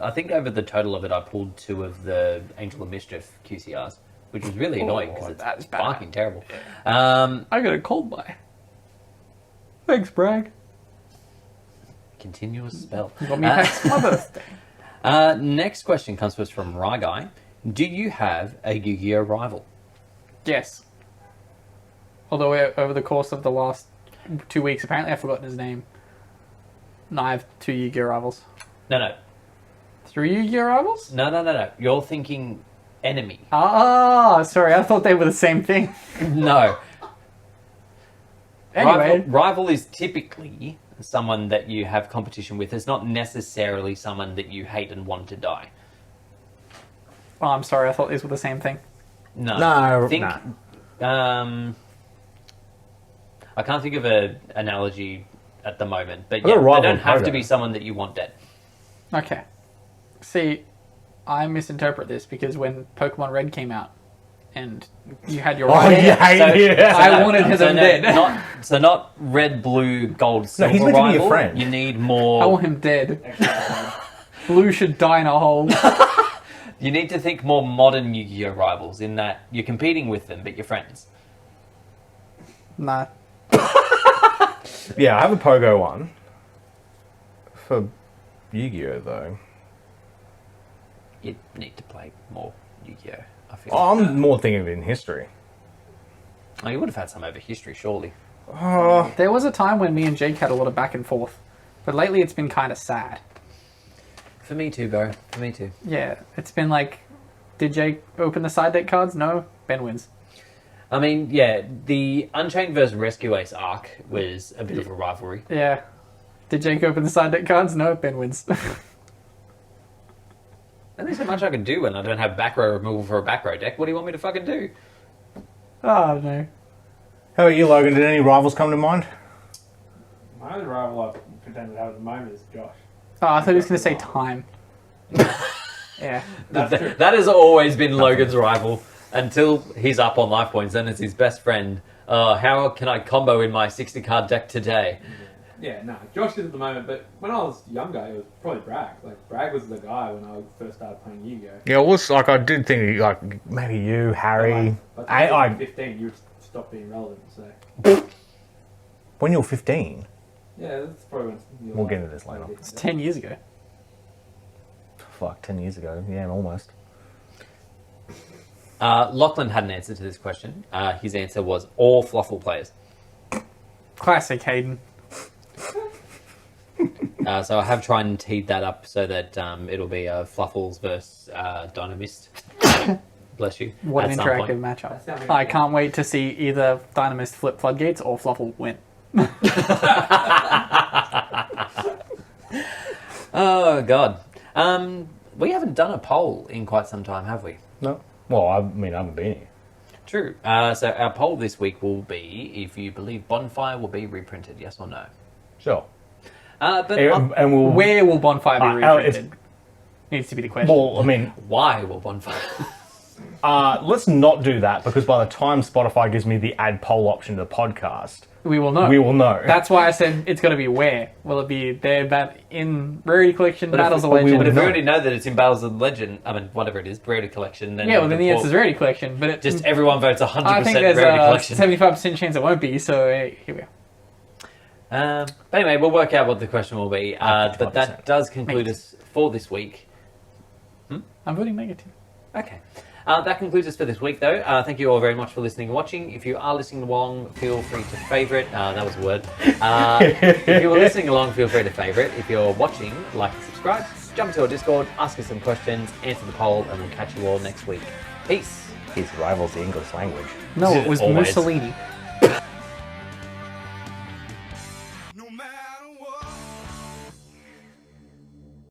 I think over the total of it, I pulled 2 of the Angel of Mischief QCRs, which was really annoying because it's that's bad. fucking terrible. I got a cold buy. Thanks, Bragg. Continuous spell. You got me back for my birthday. Next question comes to us from Rye Guy. Do you have a Yu-Gi-Oh rival? Yes. Although over the course of the last 2 weeks, apparently I've forgotten his name. No, I have 2 Yu-Gi-Oh rivals. No. 3 Yu-Gi-Oh rivals? No. You're thinking enemy. Ah, sorry, I thought they were the same thing. No. Anyway. Rival is typically someone that you have competition with. It's not necessarily someone that you hate and want to die. Oh, I'm sorry, I thought these were the same thing. No. I can't think of an analogy at the moment, but yeah, they don't have to be someone that you want dead. Okay. See, I misinterpret this because when Pokemon Red came out and you had your I wanted them dead. Not red, blue, gold, silver he's meant to be rival. your friend. You need more... I want him dead. Blue should die in a hole. You need to think more modern Yu-Gi-Oh rivals in that you're competing with them, but you're friends. Nah. Yeah, I have a Pogo one. for Yu-Gi-Oh though. You need to play more Yu-Gi-Oh! I feel. Oh, I'm more thinking of it in history. Oh, you would have had some over history, surely. Oh, There was a time when me and Jake had a lot of back and forth, but lately it's been kind of sad. For me too, bro. For me too. Yeah, it's been like, did Jake open the side deck cards? No, Ben wins. I mean, yeah, the Unchained vs Rescue Ace arc was a bit of a rivalry. Yeah. Did Jake open the side deck cards? No, Ben wins. There's so much I can do when I don't have back row removal for a back row deck. What do you want me to fucking do? Oh, no. how about you, Logan? Did any rivals come to mind? My only rival I pretend to have at the moment is Josh. Oh, I thought he was going to say time. Yeah. That's true. That has always been Logan's rival until he's up on life points. Then it's his best friend. How can I combo in my 60 card deck today? Yeah, no, Josh is at the moment, but when I was younger, it was probably Bragg. Like, Bragg was the guy when I first started playing Yu-Gi-Oh! Yeah, it was like I did think like maybe you, Harry. But by the time you were 15, you stopped being relevant, so... When you were 15. Yeah, that's probably when... you were We'll like- get into this later. It's 10 years ago. Fuck, 10 years ago. Yeah, almost. Lachlan had an answer to this question. His answer was all Fluffle players. Classic Hayden. So I have tried and teed that up so that it'll be Fluffles versus Dynamist. Bless you. What at an some interactive point. matchup. That sounds I good. can't wait to see either Dynamist flip floodgates or Fluffle win. Oh, God. We haven't done a poll in quite some time, have we? No. Well, I mean, I haven't been here. True. So our poll this week will be if you believe Bonfire will be reprinted, yes or no. Sure. But And we'll. Where will Bonfire be it's- reprinted? Needs to be the question. Well, I mean, why will Bonfire? let's not do that because by the time Spotify gives me the add poll option to the podcast, we will know. we will know. That's why I said it's got to be where. Will it be there, in Rarity Collection, Battles of but we Legend? But if we No. already know that it's in Battles of Legend, I mean, whatever it is, Rarity Collection, then... Yeah, well, then the poll- answer is Rarity Collection. But it, Just everyone votes 100% I think there's Rarity a Collection. 75% chance it won't be, so here we are. But anyway, we'll work out what the question will be. But that 55%. does conclude us for this week. I'm voting negative. Okay. That concludes us for this week, though. Thank you all very much for listening and watching. If you are listening along, feel free to favourite. That was a word. If you're listening along, feel free to favourite. If you're watching, like and subscribe. Jump into our Discord, ask us some questions, answer the poll, and we'll catch you all next week. Peace. His rivals the English language. No, it was Always. Mussolini.